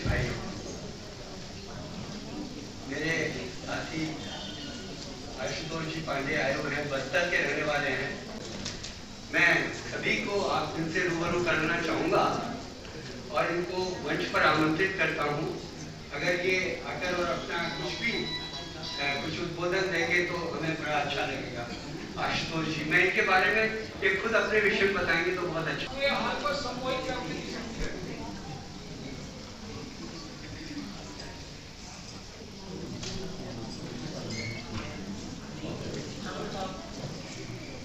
भाइयों, मेरे साथी आशुतोष जी पांडे आए हुए हैं, बस्तर के रहने वाले हैं। मैं सभी को आप इनसे रूबरू करना चाहूँगा और इनको मंच पर आमंत्रित करता हूँ। अगर ये आकर और अपना कुछ उद्बोधन देंगे तो हमें बड़ा अच्छा लगेगा। आशुतोष जी, मैं इनके बारे में ये खुद अपने विषय में बताएंगे तो बहुत अच्छा।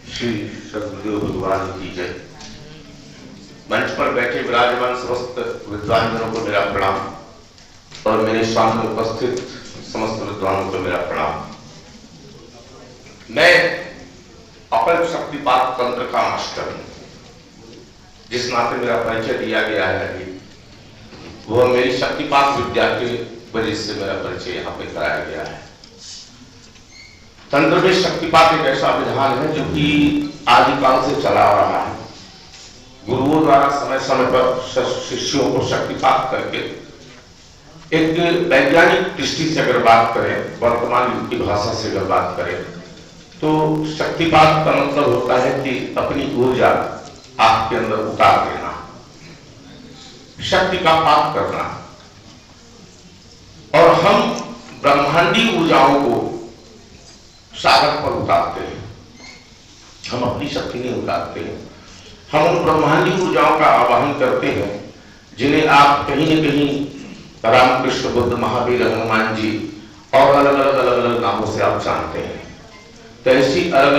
श्री सद्गुरुदेव भगवान की जय। मंच पर बैठे विराजमान समस्त विद्वानजनों को मेरा प्रणाम और मेरे सामने उपस्थित समस्त विद्वानों को मेरा प्रणाम। मैं अकल्प शक्तिपात तंत्र का मास्टर हूं। जिस नाते मेरा परिचय दिया गया है अभी, वह मेरी शक्तिपात विद्या के वजह से मेरा परिचय यहाँ पे कराया गया है। तंत्र में शक्तिपात एक ऐसा विधान है जो कि आदिकाल से चला आ रहा है। गुरुओं द्वारा समय समय पर शिष्यों को शक्तिपात करके, एक वैज्ञानिक दृष्टि से अगर बात करें, वर्तमान युग की भाषा से अगर बात करें, तो शक्तिपात का मतलब होता है कि अपनी ऊर्जा आपके अंदर उतार देना, शक्ति का पात करना। और हम ब्रह्मांडी ऊर्जाओं को सागर पर उतारते हैं। हम अपनी शक्ति नहीं उतारते हैं, हम उन ब्रह्मांडी ऊर्जाओं का आवाहन करते हैं जिन्हें आप कहीं न कहीं रामकृष्ण, बुद्ध, महावीर, हनुमान जी और अलग अलग नामों से आप जानते हैं। तो ऐसी अलग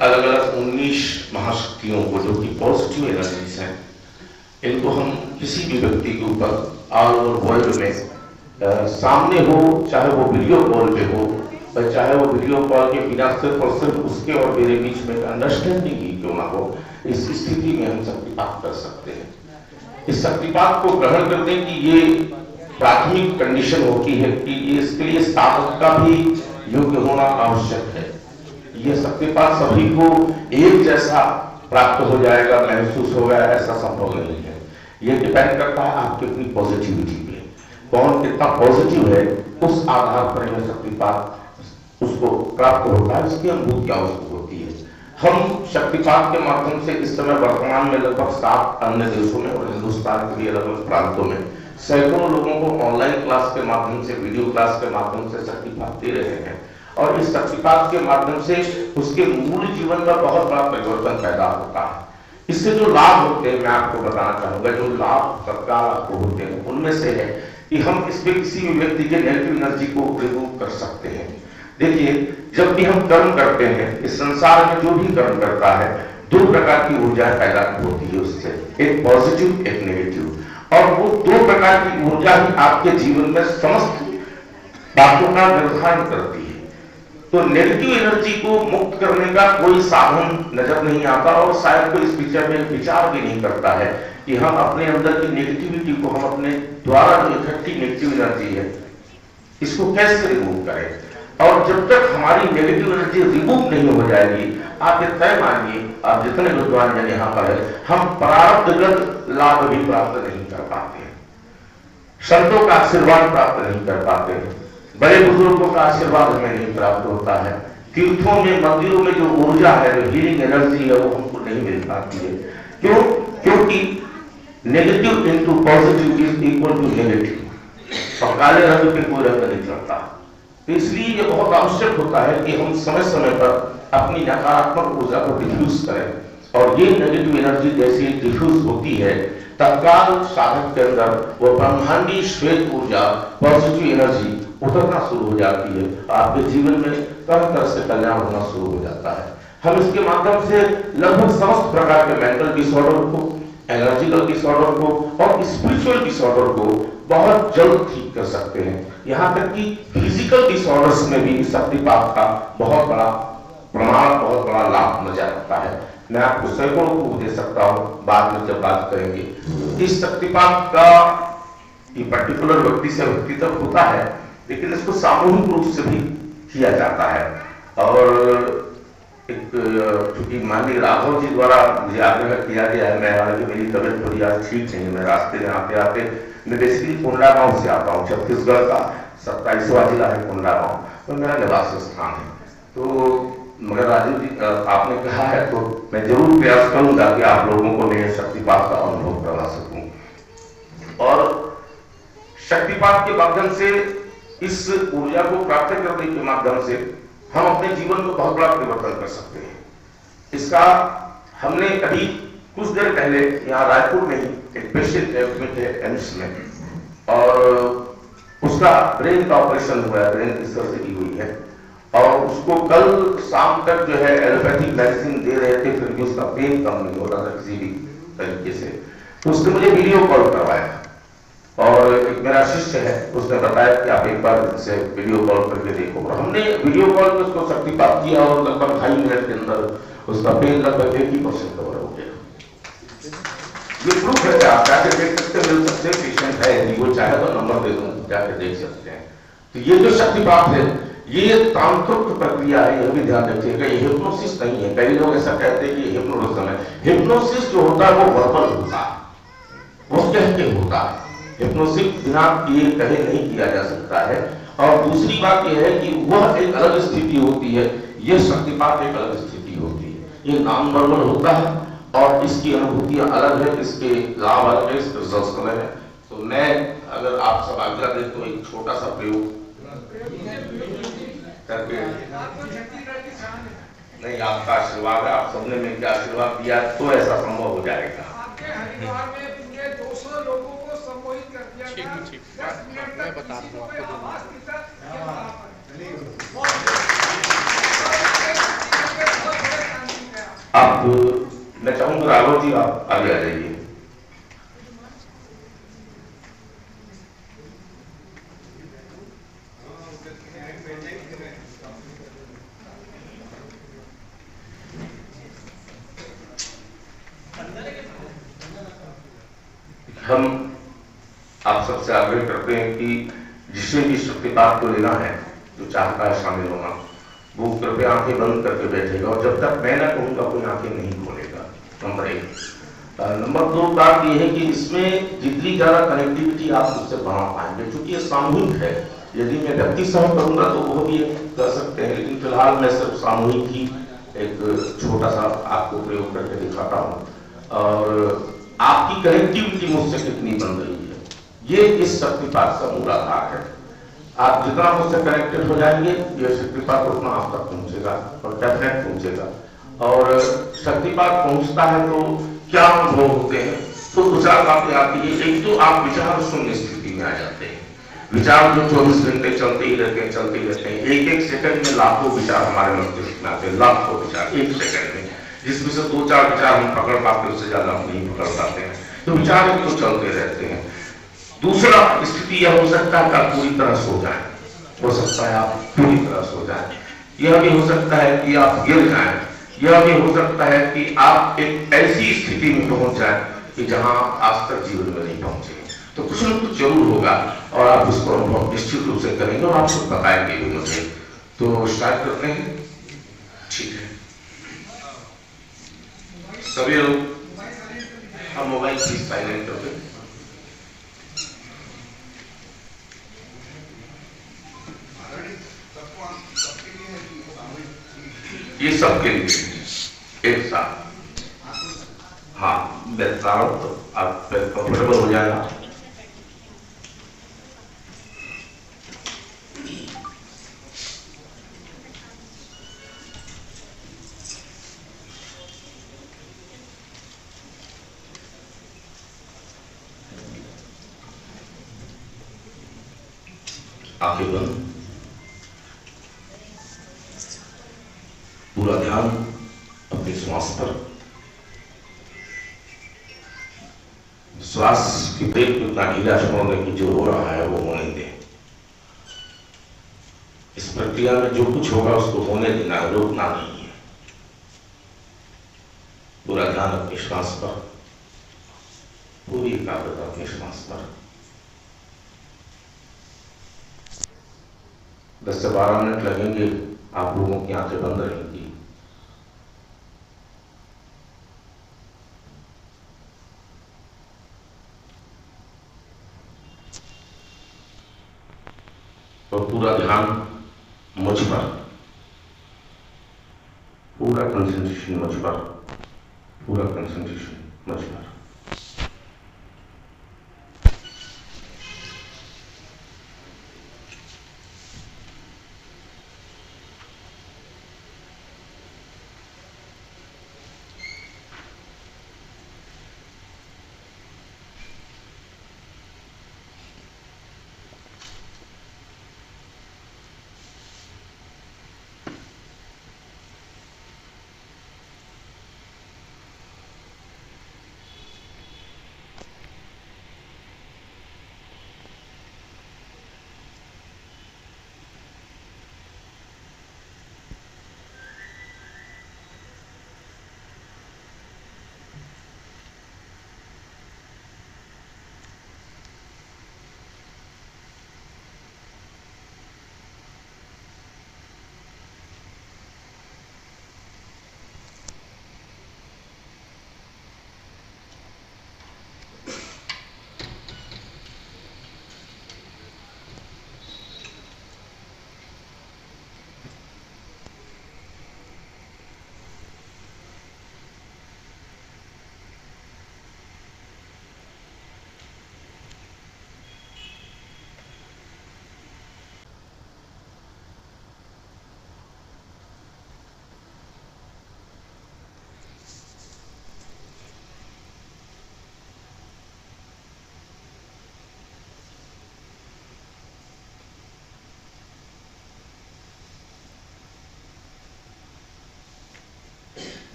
अलग 19 महाशक्तियों को, जो कि पॉजिटिव एनर्जीज हैं, इनको हम किसी भी व्यक्ति के ऊपर ऑल ओवर वर्ल्ड में सामने हो, चाहे वो वीडियो कॉल पे हो, चाहे वो वीडियो कॉल के बिना सिर्फ और सिर्फ उसके और मेरे बीच में अंडरस्टैंडिंग ही क्यों ना हो, इस स्थिति में हम शक्तिपात कर सकते हैं। इस शक्तिपात को ग्रहण करने की ये प्राथमिक कंडीशन होती है कि इसके लिए साधक का भी योग्य होना आवश्यक है। यह शक्तिपात सभी को एक जैसा प्राप्त हो जाएगा, महसूस होगा, ऐसा संभव नहीं है। ये डिपेंड करता है आपकी अपनी पॉजिटिविटी पे। कौन कितना पॉजिटिव है, उस आधार पर यह शक्तिपात उसको प्राप्त होता है, इसकी अनुभूतियां उसको होती है। हम शक्तिपात के माध्यम से इस समय वर्तमान में लगभग 7 अन्य देशों में और हिंदुस्तान के भी अलग अलग प्रांतों में सैकड़ों लोगों को ऑनलाइन क्लास के माध्यम से, वीडियो क्लास के माध्यम से शक्तिपात दे रहे हैं। और इस शक्तिपात के माध्यम से उसके मूल जीवन में बहुत बड़ा परिवर्तन पैदा होता है। इससे जो लाभ होते हैं, मैं आपको बताना चाहूंगा, जो लाभ तत्काल आपको होते हैं, उनमें से है कि हम इसमें किसी भी व्यक्ति के नेगेटिव एनर्जी को रिमूव कर सकते हैं। देखिए, जब भी हम कर्म करते हैं, इस संसार में जो भी कर्म करता है, 2 प्रकार की ऊर्जा पैदा होती है उससे, एक पॉजिटिव, एक नेगेटिव। और वो 2 प्रकार की ऊर्जा ही आपके जीवन में समस्त बातों का निर्धारण करती है। तो नेगेटिव एनर्जी को मुक्त करने का कोई साधन नजर नहीं आता और शायद कोई इस विषय में विचार भी नहीं करता है कि हम अपने अंदर की नेगेटिविटी को, हम अपने द्वारा जो इकट्ठी नेगेटिव एनर्जी है, इसको कैसे रिमूव करें। और जब तक हमारी नेगेटिव एनर्जी रिमूव नहीं हो जाएगी, आप ये तय मानिए, आप जितने विद्वान जन यहाँ पर है, हम प्रारब्धगत लाभ भी प्राप्त नहीं कर पाते, संतों का आशीर्वाद प्राप्त नहीं कर पाते, बड़े बुजुर्गों का आशीर्वाद हमें नहीं प्राप्त होता है, तीर्थों में, मंदिरों में जो ऊर्जा है, जो हीलिंग एनर्जी है, वो हमको नहीं मिल पाती है। क्यों? क्योंकि negative into positive is equal to negative, और काले रंग पे कोई रंग नहीं चढ़ता। तो इसलिए ये बहुत आवश्यक होता है कि हम समय समय पर अपनी नकारात्मक ऊर्जा को डिफ्यूज करें। और ये नेगेटिव एनर्जी जैसी डिफ्यूज होती है, तत्काल साधक के अंदर वो ब्रह्मांडी श्वेत ऊर्जा, पॉजिटिव एनर्जी उतरना शुरू हो जाती है। आपके जीवन में तरह तरह से कल्याण होना शुरू हो जाता है। हम इसके माध्यम से लगभग समस्त प्रकार के मेंटल डिसऑर्डर को, एनर्जिकल डिसऑर्डर को और स्पिरिचुअल डिसऑर्डर को बहुत जल्द ठीक कर सकते हैं। यहाँ तक कि फिजिकल डिसऑर्डर्स में भी शक्तिपात का बहुत बड़ा प्रमाण, बहुत बड़ा लाभ नजर आता है। मैं आपको सैकड़ों को दे सकता हूँ, बाद में जब बात करेंगे। इस शक्तिपात का ये पर्टिकुलर व्यक्ति से व्यक्ति तक होता है, लेकिन इसको सामूहिक रूप से भी किया जाता है। और चूंकि माननीय राघव जी द्वारा मुझे आग्रह किया गया है, मैं हालांकि मेरी तबियत थोड़ी आज ठीक नहीं है, मैं रास्ते में आते आते, मैं बेसिकली कोंडा गांव से आता हूँ, छत्तीसगढ़ का 27वां जिला है कोंडा गांव और मेरा निवास स्थान है। तो मगर राजू जी आपने कहा है तो मैं जरूर प्रयास करूंगा कि आप लोगों को मैं शक्तिपात का अनुभव करवा सकूं और शक्तिपात के माध्यम से इस ऊर्जा को प्राप्त करने के माध्यम से हम अपने जीवन में बहुत बड़ा परिवर्तन कर सकते हैं। इसका हमने अभी कुछ देर पहले यहाँ रायपुर में ही एक पेशेंट एडमिट है एम्स में और उसका ब्रेन का ऑपरेशन हुआ है, ब्रेन की सर्जरी हुई है और उसको कल शाम तक जो है एलोपैथिक मेडिसिन दे रहे थे, फिर भी उसका पेन कम नहीं हो रहा था किसी भी तरीके से। तो उसने मुझे वीडियो कॉल करवाया और एक मेरा शिष्य है, उसने बताया कि आप एक बार इसे वीडियो कॉल करके देखो और हमने वीडियो कॉल में उसको शक्तिपात किया और लगभग 2.5 मिनट के अंदर उसका पेन लगभग 80% कवर हो गया। ये प्रूफ है, आप जाके देख सकते, मिल सकते, पेशेंट है, यदि वो चाहे तो नंबर दे दूं, जाके देख सकते हैं। तो ये जो शक्तिपात है ये तांत्रिक प्रक्रिया है, यह भी ध्यान रखिएगा, ये हिप्नोसिस नहीं है। कई लोग ऐसा कहते हैं कि हिप्नोटिज्म है। हिप्नोसिस जो होता है वो वर्बल होता है, वो कह के होता है। हिप्नोसिस बिना किए कहे नहीं किया जा सकता है। और दूसरी बात यह है कि वह एक अलग स्थिति होती है, यह शक्तिपात एक अलग स्थिति होती है। ये नॉन वर्बल होता है और इसकी अनुभूतियां अलग है, इसके लाभ अलग है, इसके रिजल्ट अलग है। तो मैं अगर आप सब आज्ञा दें तो एक छोटा सा प्रयोग करके, नहीं आपका आशीर्वाद है, आप सबने मेरे आशीर्वाद दिया तो ऐसा संभव हो जाएगा। आपके हरिद्वार में पूरे 200 लोगों को सम्मोहित कर दिया गया। 10 मिनट तक बता किसी दूं को कोई आपको आवाज नहीं था। आप मैं चाहूंगा राघव जी आप आगे आ जाइए। हम आप सबसे आग्रह करते हैं कि जिसे भी शक्तिपात को लेना है, जो चाहता है शामिल होना, वो कृपया आंखें बंद करके बैठेगा और जब तक मैं ना कहूँगा कोई आंखें नहीं खोलेगा। नंबर 1। नंबर 2 बात यह है कि इसमें जितनी ज्यादा कनेक्टिविटी आप उससे बना पाएंगे, क्योंकि ये सामूहिक है। यदि मैं व्यक्ति सह करूंगा तो वो भी कर सकते हैं, लेकिन फिलहाल मैं सिर्फ सामूहिक ही एक छोटा सा आपको प्रयोग करके दिखाता हूँ और आपकी कनेक्टिविटी मुझसे कितनी बन रही है, ये इस शक्तिपात का मूल आधार है। आप जितना मुझसे कनेक्टेड हो जाएंगे, ये शक्तिपात उतना आप तक पहुंचेगा और डेफिनेट पहुंचेगा। और शक्तिपात पहुंचता है तो क्या अनुभव होते हैं, तो 2-4 बातें आती है। एक तो आप विचार शून्य स्थिति में आ जाते हैं। विचार जो 24 घंटे चलते ही रहते हैं, एक सेकंड में लाखों विचार हमारे मस्तिष्क में आते हैं, लाखों विचार एक सेकंड में, जिसमें से 2-4 विचार हम पकड़ पाते, उससे ज्यादा हम नहीं पकड़ पाते हैं। तो विचार तो चलते रहते हैं। दूसरा स्थिति यह हो सकता है कि आप पूरी तरह सो जाएं, हो सकता है आप पूरी तरह सो जाएं, यह भी हो सकता है कि आप गिर जाएं, यह भी हो सकता है कि आप एक ऐसी स्थिति में पहुंच जाएं कि जहां आज तक जीवन में नहीं पहुंचे। तो कुछ न कुछ जरूर होगा और आप उसको अनुभव निश्चित रूप से करेंगे और आप सब बताएंगे भी मुझे। तो स्टार्ट करते हैं, ठीक है सभी लोग? हम मोबाइल प्लीज साइलेंट कर दें। ये सबके लिए एक साथ, हाँ बैठता हूं तो आप कंफर्टेबल हो जाएगा। आंखें बंद, पूरा ध्यान अपनी श्वास पर, श्वास की पेट को इतना ढीला छोड़ने की जो हो रहा है वो होने दें। इस प्रक्रिया में जो कुछ होगा उसको होने देना, रोकना नहीं है। पूरा ध्यान अपनी श्वास पर, पूरी एकाग्रता अपनी श्वास पर। 10 से 12 मिनट लगेंगे, आप लोगों की आंखें बंद रहेंगी और पूरा ध्यान मुझ पर, पूरा कंसंट्रेशन मुझ पर, पूरा कंसंट्रेशन मुझ पर।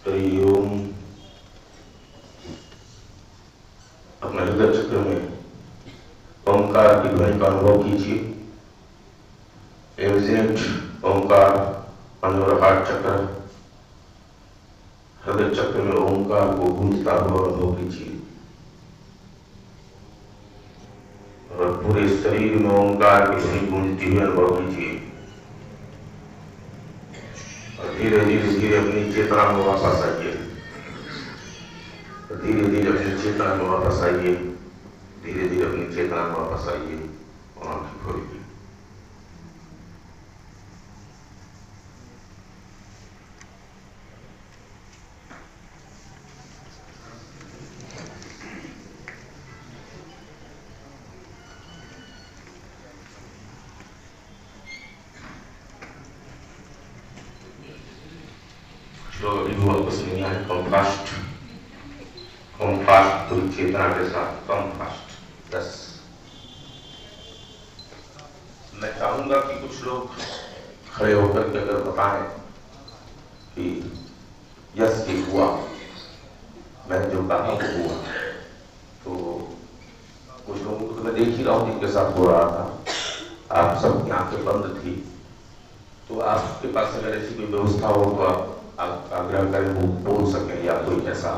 हरि ओम। अपने हृदय चक्र में ओंकार की ध्वनि का अनुभव कीजिए। एविजेंट ओंकार मनोरहाट चक्र, हृदय चक्र में ओंकार को गूंजता हुआ अनुभव कीजिए और पूरे शरीर में ओंकार की ध्वनि गूंजती हुई अनुभव कीजिए। और धीरे धीरे धीरे अपनी चेतना में वापस आइए, धीरे धीरे अपनी चेतना में वापस आइए, धीरे धीरे अपनी चेतना में वापस आइए और आंखें खोलिए। लोग अभी भी वापस नहीं आए। कॉम्पास्ट पूरी चेतना के साथ कॉम्पास्ट। बस मैं चाहूंगा कि कुछ लोग खड़े होकर के अगर बताएं कि यस ये हुआ, मैंने जो कहा वो हुआ। तो कुछ लोगों को मैं देख ही रहा हूँ जिनके साथ हो रहा था, आप सबकी आंखें बंद थी। तो आपके पास अगर ऐसी कोई व्यवस्था हो तो आप आग्रह करें वो बोल सकें या कोई ऐसा।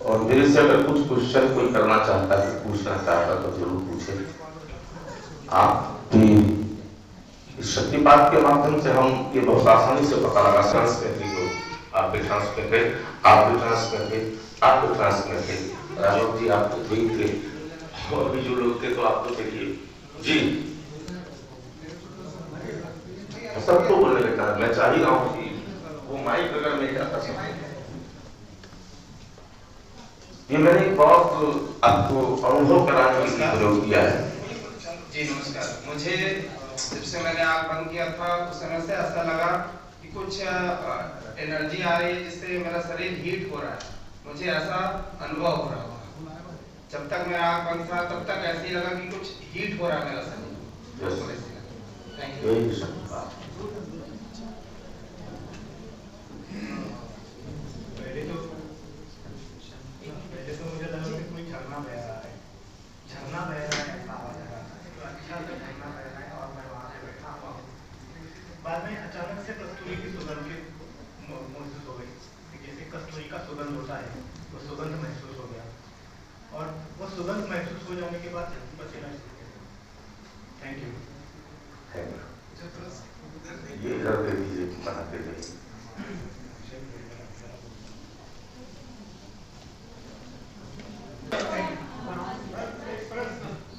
और मेरे से अगर कुछ क्वेश्चन कोई करना चाहता है, पूछना चाहता है तो जरूर पूछे। आप इस शक्तिपात के माध्यम से हम ये बहुत आसानी से पता लगा ट्रांसमिट हो, आप भी ट्रांसमिट है, आप भी ट्रांसमिट है, आप भी ट्रांसमिट है। राजू जी आप तो ठीक थे और भी जो लोग थे तो आप तो देखिए जी सबको बोलने लगता है। मैं चाह ही रहा हूँ कि वो माइक अगर मिल जाता सब। ये मैंने बहुत आपको अनुभव कराने के लिए प्रयोग किया है। जी नमस्कार। मुझे जब से मैंने आँख बंद किया था उस समय से ऐसा लगा कि कुछ एनर्जी आ रही है जिससे मेरा शरीर हीट हो रहा है, मुझे ऐसा अनुभव हो रहा था। जब तक मेरा आँख बंद था तब तक ऐसे ही लगा कि कुछ हीट हो रहा है मेरा शरीर। Thank you. पहले तो मुझे लगा कि कोई झरना बह रहा है, झरना बह रहा है, आवाज आ रहा है, तो अच्छा से झरना बह रहा है और मैं वहाँ पे बैठा हुआ हूँ। बाद में अचानक से कस्तूरी की सुगंध महसूस हो गई, जैसे कस्तूरी का सुगंध होता है वो सुगंध महसूस हो गया और वो सुगंध महसूस हो जाने के बाद पसीना छूट गया। Thank you. ये कर दे दीजिए, बनाते रहिए।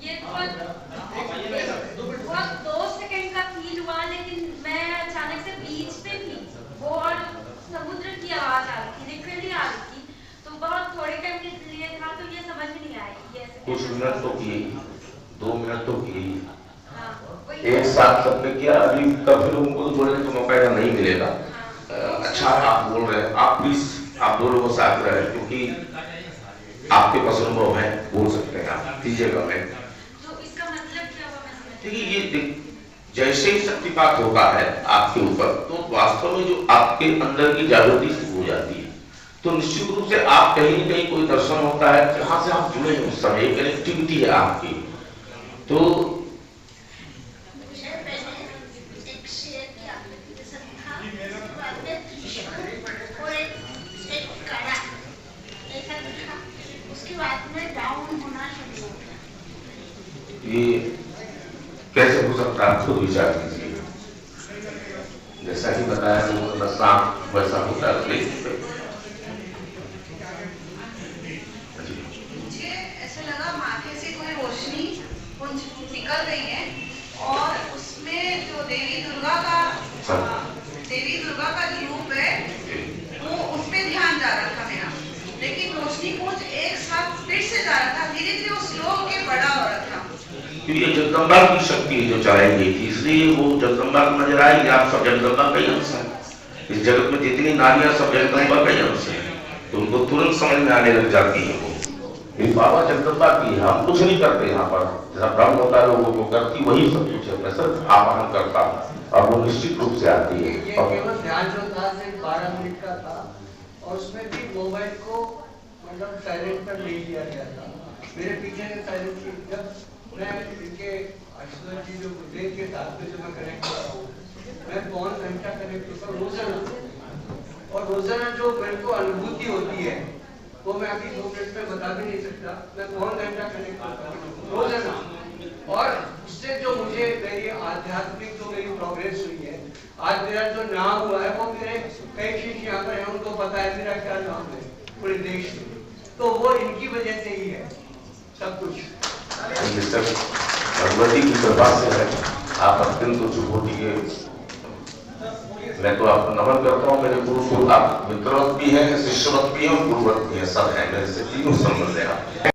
ये बहुत 2 सेकंड का फील हुआ, लेकिन मैं अचानक से बीच पे थी वो और समुद्र की आवाज आ रही थी, लिटरली आ रही थी। तो बहुत थोड़े टाइम के लिए था तो ये समझ में नहीं आई कि ऐसे कुछ मिनट तो किए, 2 मिनट तो किए। हाँ, एक साथ सबने किया। अभी काफी लोगों को बोलने का मौका नहीं मिलेगा। अच्छा आप बोल रहे हैं, आप प्लीज आप 2 लोगों से आग्रह है क्योंकि आपके पास अनुभव है, बोल सकते हैं आप, दीजिएगा मैं। तो इसका मतलब क्या हुआ? देखिए ये जैसे ही शक्तिपात होता है आपके ऊपर तो वास्तव में जो आपके अंदर की जागृति शुरू हो जाती है, तो निश्चित रूप से आप कहीं न कहीं कोई दर्शन होता है जहां से आप जुड़े हैं, उस समय कनेक्टिविटी है आपकी। तो ये कैसे हो सकता है, खुद विचार कीजिए। जैसा कि बताया नशा वैसा होता है। मुझे ऐसा लगा माथे से कोई रोशनी निकल रही है और उसमें जो देवी दुर्गा का जो रूप है वो उस पे ध्यान जा रहा था मेरा, लेकिन रोशनी पुंज एक साथ फिर से जा रहा था, धीरे धीरे वो स्लो होके बड़ा हो रहा था। क्योंकि ये जगदम्बा की शक्ति जो चलाई गई थी, इसलिए वो जगदम्बा को नजर आएगी। आप सब जगदम्बा का ही अंश है। इस जगत में जितनी नारियां सब जगदम्बा का ही अंश है, तो उनको तुरंत समझ में आने लग जाती है। वो बाबा जगदम्बा की है, हम कुछ नहीं करते यहाँ पर। जैसा ब्रह्म होता है लोगों को करती वही सब कुछ है, मैं सिर्फ आवाहन करता हूँ और वो निश्चित रूप से आती है। ये केवल ध्यान जो था सिर्फ 12 मिनट का था और उसमें भी मोबाइल को मतलब साइलेंट पर ले लिया गया था। मेरे पीछे से साइलेंट की जब मैं इनके आशीर्वाद जी जो देख के साथ में जब मैं कनेक्ट हुआ हूँ, मैं 1.5 घंटा कनेक्ट होता हूँ रोजाना। और रोजाना जो मेरे को अनुभूति होती है वो मैं अभी 2 मिनट में बता भी नहीं सकता। मैं 1.5 घंटा कनेक्ट होता हूँ रोजाना और उससे जो मुझे मेरी आध्यात्मिक जो मेरी प्रोग्रेस हुई है आज मेरा जो नाम हुआ है वो मेरे कई शिष्य यहाँ पर हैं, उनको पता है मेरा क्या नाम है पूरे देश में, तो वो इनकी वजह से ही है सब कुछ। भगवती की कृपा से है, आप अत्यंत उच्च कोटि के। मैं तो आपको नमन करता हूँ, मेरे गुरु, आप मित्रवत भी हैं, शिष्यवत भी हैं और गुरुवत भी हैं, सब है मेरे से, तीनों संबंध है।